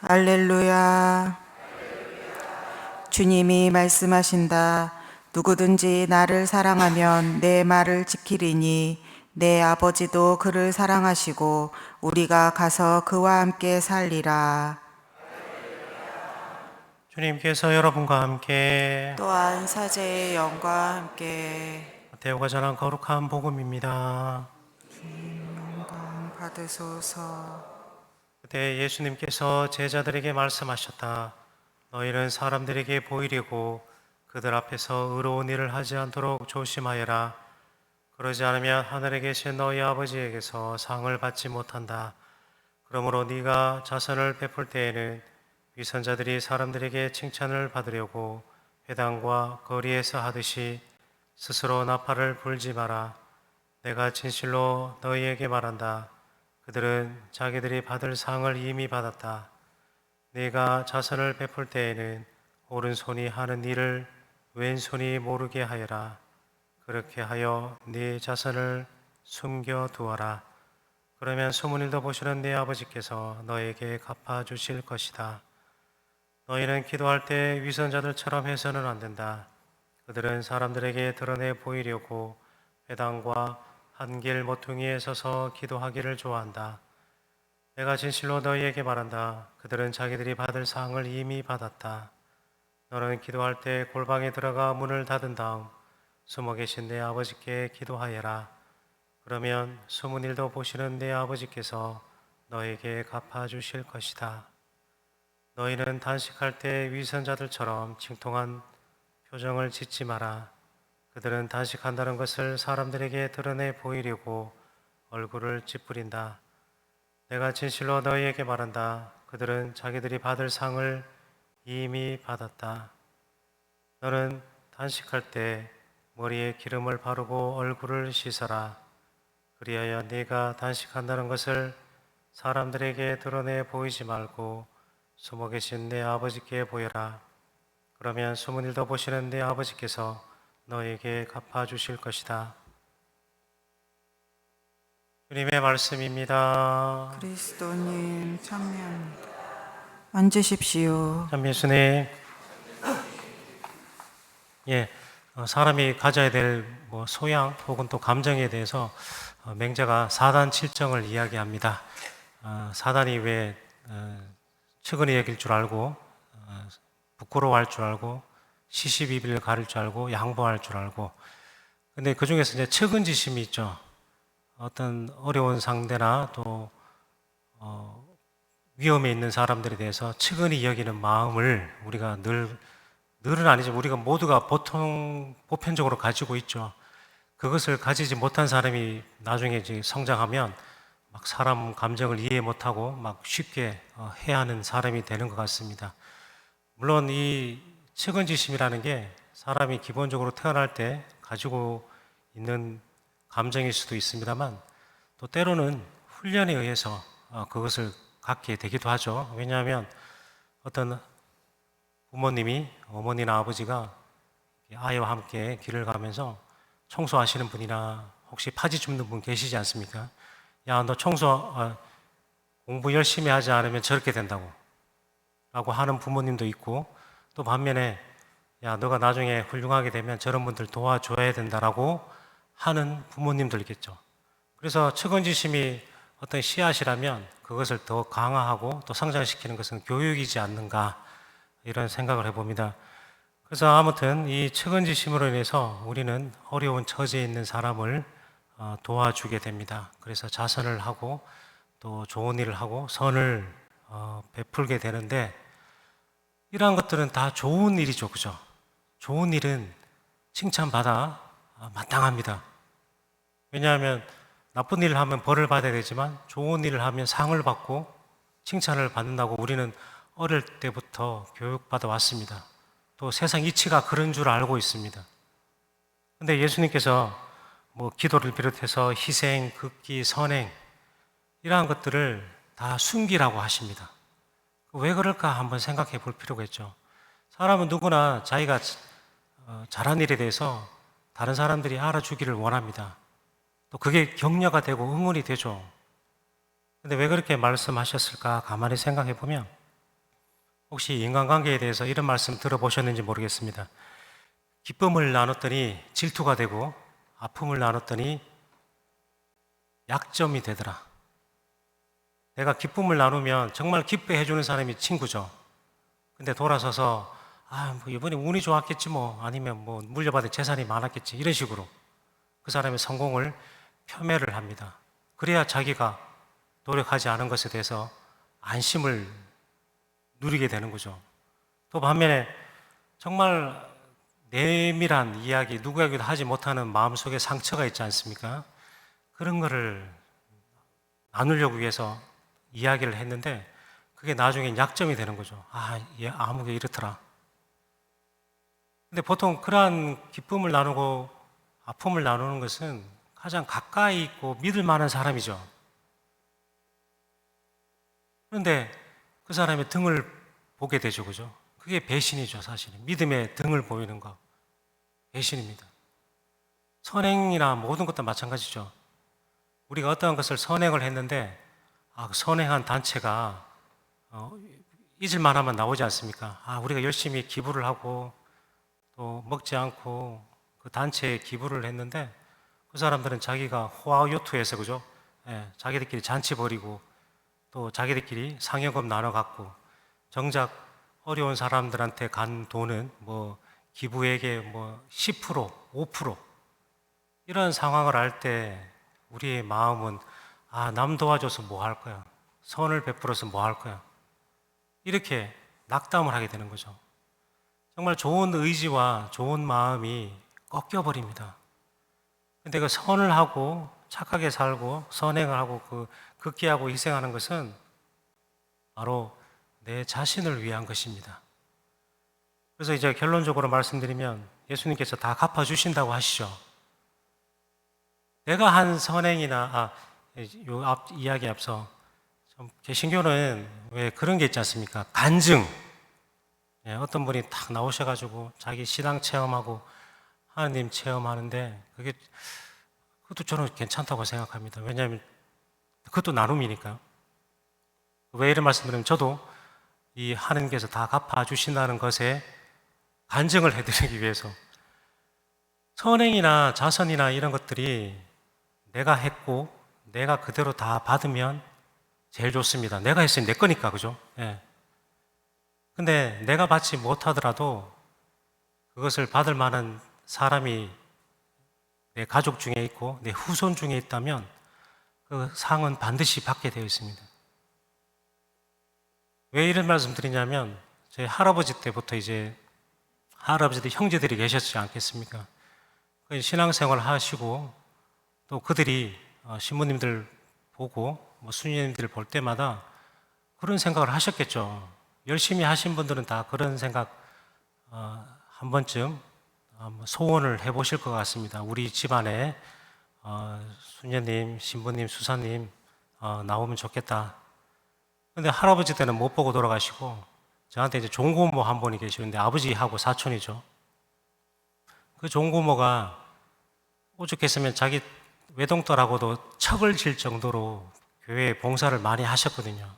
할렐루야. 주님이 말씀하신다. 누구든지 나를 사랑하면 내 말을 지키리니 내 아버지도 그를 사랑하시고 우리가 가서 그와 함께 살리라. 주님께서 여러분과 함께 또한 사제의 영과 함께 마태오가 전한 거룩한 복음입니다. 영광 받으소서. 그때 예수님께서 제자들에게 말씀하셨다. 너희는 사람들에게 보이려고 그들 앞에서 의로운 일을 하지 않도록 조심하여라. 그러지 않으면 하늘에 계신 너희 아버지에게서 상을 받지 못한다. 그러므로 네가 자선을 베풀 때에는 위선자들이 사람들에게 칭찬을 받으려고 회당과 거리에서 하듯이 스스로 나팔을 불지 마라. 내가 진실로 너희에게 말한다. 그들은 자기들이 받을 상을 이미 받았다. 네가 자선을 베풀 때에는 오른손이 하는 일을 왼손이 모르게 하여라. 그렇게 하여 네 자선을 숨겨두어라. 그러면 소문 일도 보시는 네 아버지께서 너에게 갚아주실 것이다. 너희는 기도할 때 위선자들처럼 해서는 안 된다. 그들은 사람들에게 드러내 보이려고 회당과 한길 모퉁이에 서서 기도하기를 좋아한다. 내가 진실로 너희에게 말한다. 그들은 자기들이 받을 상을 이미 받았다. 너는 기도할 때 골방에 들어가 문을 닫은 다음 숨어 계신 내 아버지께 기도하여라. 그러면 숨은 일도 보시는 내 아버지께서 너에게 갚아주실 것이다. 너희는 단식할 때 위선자들처럼 칭통한 표정을 짓지 마라. 그들은 단식한다는 것을 사람들에게 드러내 보이려고 얼굴을 찌푸린다. 내가 진실로 너희에게 말한다. 그들은 자기들이 받을 상을 이미 받았다. 너는 단식할 때 머리에 기름을 바르고 얼굴을 씻어라. 그리하여 네가 단식한다는 것을 사람들에게 드러내 보이지 말고 숨어 계신 내 아버지께 보여라. 그러면 숨은 일도 보시는 내 아버지께서 너에게 갚아주실 것이다. 주님의 말씀입니다. 그리스도님 참여합니다. 앉으십시오. 참 예수님, 사람이 가져야 될 소양 혹은 또 감정에 대해서 맹자가 사단 칠정을 이야기합니다. 사단이 왜 측은히 여길 줄 알고 부끄러워할 줄 알고 시시비비를 가릴 줄 알고 양보할 줄 알고, 근데 그 중에서 이제 측은지심이 있죠. 어떤 어려운 상대나 또 위험에 있는 사람들에 대해서 측은히 여기는 마음을 우리가 늘은 아니지만 우리가 모두가 보편적으로 가지고 있죠. 그것을 가지지 못한 사람이 나중에 이제 성장하면 막 사람 감정을 이해 못하고 막 쉽게 해하는 사람이 되는 것 같습니다. 물론 이 측은지심이라는 게 사람이 기본적으로 태어날 때 가지고 있는 감정일 수도 있습니다만, 또 때로는 훈련에 의해서 그것을 갖게 되기도 하죠. 왜냐하면 어떤 부모님이, 어머니나 아버지가 아이와 함께 길을 가면서 청소하시는 분이나 혹시 파지 줍는 분 계시지 않습니까? 야, 너 공부 열심히 하지 않으면 저렇게 된다고 라고 하는 부모님도 있고, 또 반면에 야, 너가 나중에 훌륭하게 되면 저런 분들 도와줘야 된다라고 하는 부모님들 있겠죠. 그래서 측은지심이 어떤 씨앗이라면 그것을 더 강화하고 또 성장시키는 것은 교육이지 않는가, 이런 생각을 해봅니다. 그래서 아무튼 이 측은지심으로 인해서 우리는 어려운 처지에 있는 사람을 도와주게 됩니다. 그래서 자선을 하고 또 좋은 일을 하고 선을 베풀게 되는데, 이러한 것들은 다 좋은 일이죠. 그죠? 좋은 일은 칭찬받아 마땅합니다. 왜냐하면 나쁜 일을 하면 벌을 받아야 되지만 좋은 일을 하면 상을 받고 칭찬을 받는다고 우리는 어릴 때부터 교육받아 왔습니다. 또 세상 이치가 그런 줄 알고 있습니다. 근데 예수님께서 기도를 비롯해서 희생, 극기, 선행, 이러한 것들을 다 숨기라고 하십니다. 왜 그럴까 한번 생각해 볼 필요가 있죠. 사람은 누구나 자기가 잘한 일에 대해서 다른 사람들이 알아주기를 원합니다. 또 그게 격려가 되고 응원이 되죠. 근데 왜 그렇게 말씀하셨을까 가만히 생각해 보면 혹시 인간관계에 대해서 이런 말씀 들어보셨는지 모르겠습니다. 기쁨을 나눴더니 질투가 되고 아픔을 나눴더니 약점이 되더라. 내가 기쁨을 나누면 정말 기뻐해 주는 사람이 친구죠. 근데 돌아서서 뭐 이번에 운이 좋았겠지 뭐, 아니면 뭐 물려받은 재산이 많았겠지, 이런 식으로 그 사람의 성공을 폄훼를 합니다. 그래야 자기가 노력하지 않은 것에 대해서 안심을 누리게 되는 거죠. 또 반면에 정말 내밀한 이야기, 누구에게도 하지 못하는 마음속에 상처가 있지 않습니까? 그런 거를 나누려고 위해서 이야기를 했는데 그게 나중에 약점이 되는 거죠. 얘 아무게 이렇더라. 근데 보통 그러한 기쁨을 나누고 아픔을 나누는 것은 가장 가까이 있고 믿을 만한 사람이죠. 그런데 그 사람의 등을 보게 되죠, 그죠? 그게 배신이죠, 사실은. 믿음의 등을 보이는 거. 배신입니다. 선행이나 모든 것도 마찬가지죠. 우리가 어떠한 것을 선행을 했는데, 그 선행한 단체가, 잊을만 하면 나오지 않습니까? 우리가 열심히 기부를 하고, 또 먹지 않고, 그 단체에 기부를 했는데, 그 사람들은 자기가 호화요투해서, 그죠? 자기들끼리 잔치 벌이고, 또 자기들끼리 상여금 나눠 갖고, 정작 어려운 사람들한테 간 돈은 뭐 기부액의 뭐 10%, 5% 이런 상황을 할 때 우리의 마음은 남 도와줘서 뭐 할 거야? 선을 베풀어서 뭐 할 거야? 이렇게 낙담을 하게 되는 거죠. 정말 좋은 의지와 좋은 마음이 꺾여버립니다. 근데 그 선을 하고 착하게 살고 선행을 하고 극기하고 희생하는 것은 바로 내 자신을 위한 것입니다. 그래서 이제 결론적으로 말씀드리면 예수님께서 다 갚아주신다고 하시죠. 내가 한 선행이나, 요 앞 이야기 앞서 개신교는 왜 그런 게 있지 않습니까? 간증. 어떤 분이 탁 나오셔가지고 자기 신앙 체험하고 하나님 체험하는데 그것도 저는 괜찮다고 생각합니다. 왜냐하면 그것도 나눔이니까. 왜 이런 말씀드리면 저도 이 하나님께서 다 갚아주신다는 것에 간증을 해드리기 위해서 선행이나 자선이나 이런 것들이 내가 했고 내가 그대로 다 받으면 제일 좋습니다. 내가 했으니 내 거니까, 그죠? 근데 내가 받지 못하더라도 그것을 받을 만한 사람이 내 가족 중에 있고 내 후손 중에 있다면 그 상은 반드시 받게 되어 있습니다. 왜 이런 말씀 드리냐면 제 할아버지 때부터 이제 할아버지들 형제들이 계셨지 않겠습니까? 신앙생활 하시고 또 그들이 신부님들 보고 수녀님들 볼 때마다 그런 생각을 하셨겠죠. 열심히 하신 분들은 다 그런 생각 한 번쯤 소원을 해보실 것 같습니다. 우리 집안에 수녀님, 신부님, 수사님 나오면 좋겠다. 근데 할아버지 때는 못 보고 돌아가시고 저한테 이제 종고모 한 분이 계시는데 아버지하고 사촌이죠. 그 종고모가 오죽했으면 자기 외동딸하고도 척을 질 정도로 교회에 봉사를 많이 하셨거든요.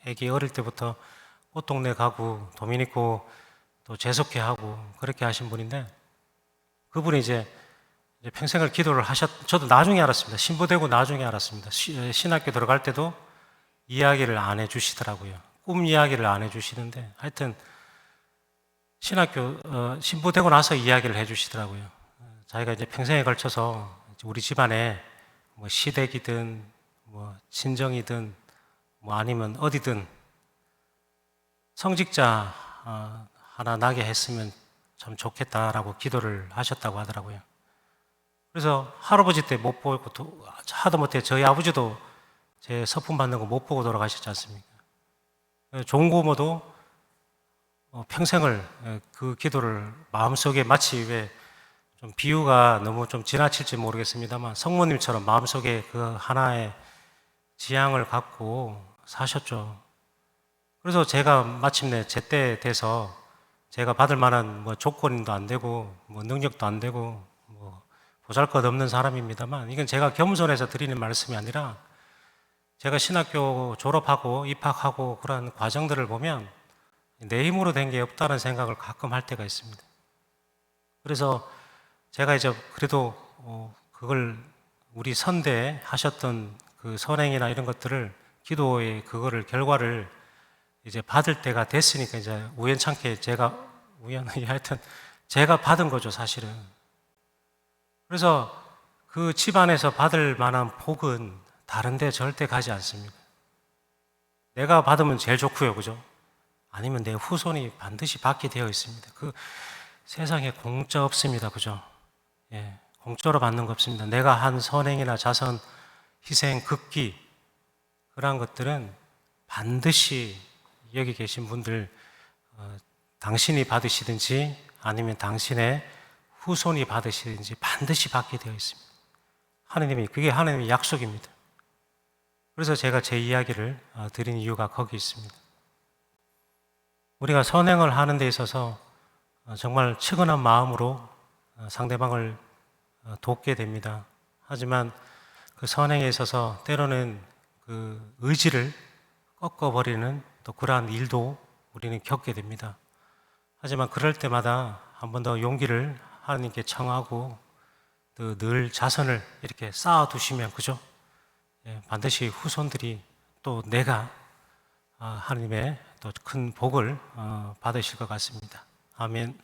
애기 어릴 때부터 꽃동네 가고 도미니코 또 재석회 하고 그렇게 하신 분인데 그분이 이제 평생을 기도를 저도 나중에 알았습니다. 신부되고 나중에 알았습니다. 신학교 들어갈 때도 이야기를 안 해주시더라고요. 꿈 이야기를 안 해주시는데 하여튼 신부되고 나서 이야기를 해주시더라고요. 자기가 이제 평생에 걸쳐서 우리 집안에 뭐 시댁이든 뭐 친정이든 뭐 아니면 어디든 성직자 하나 나게 했으면 참 좋겠다라고 기도를 하셨다고 하더라고요. 그래서 할아버지 때 못 보고 하다못해 저희 아버지도 제 서품 받는 거 못 보고 돌아가셨지 않습니까? 종고모도 평생을 그 기도를 마음속에 마치 왜 좀 비유가 너무 좀 지나칠지 모르겠습니다만 성모님처럼 마음속에 그 하나의 지향을 갖고 사셨죠. 그래서 제가 마침내 제때 돼서 제가 받을 만한 뭐 조건도 안 되고 뭐 능력도 안 되고 뭐 보잘것없는 사람입니다만 이건 제가 겸손해서 드리는 말씀이 아니라 제가 신학교 졸업하고 입학하고 그런 과정들을 보면 내 힘으로 된 게 없다는 생각을 가끔 할 때가 있습니다. 그래서 제가 이제 그래도 그걸 우리 선대 하셨던 그 선행이나 이런 것들을 기도의 그거를 결과를 이제 받을 때가 됐으니까 이제 우연찮게 제가 우연히 하여튼 제가 받은 거죠, 사실은. 그래서 그 집안에서 받을 만한 복은 다른데 절대 가지 않습니다. 내가 받으면 제일 좋고요, 그죠? 아니면 내 후손이 반드시 받게 되어 있습니다. 그 세상에 공짜 없습니다, 그죠? 예, 공짜로 받는 거 없습니다. 내가 한 선행이나 자선, 희생, 극기 그러한 것들은 반드시 여기 계신 분들 당신이 받으시든지 아니면 당신의 후손이 받으시든지 반드시 받게 되어 있습니다. 그게 하나님의 약속입니다. 그래서 제가 제 이야기를 드린 이유가 거기 있습니다. 우리가 선행을 하는 데 있어서 정말 측은한 마음으로 상대방을 돕게 됩니다. 하지만 그 선행에 있어서 때로는 그 의지를 꺾어버리는 또 그러한 일도 우리는 겪게 됩니다. 하지만 그럴 때마다 한 번 더 용기를 하나님께 청하고 또 늘 자선을 이렇게 쌓아두시면, 그죠? 예, 반드시 후손들이 또 내가 하나님의 또 큰 복을 받으실 것 같습니다. 아멘.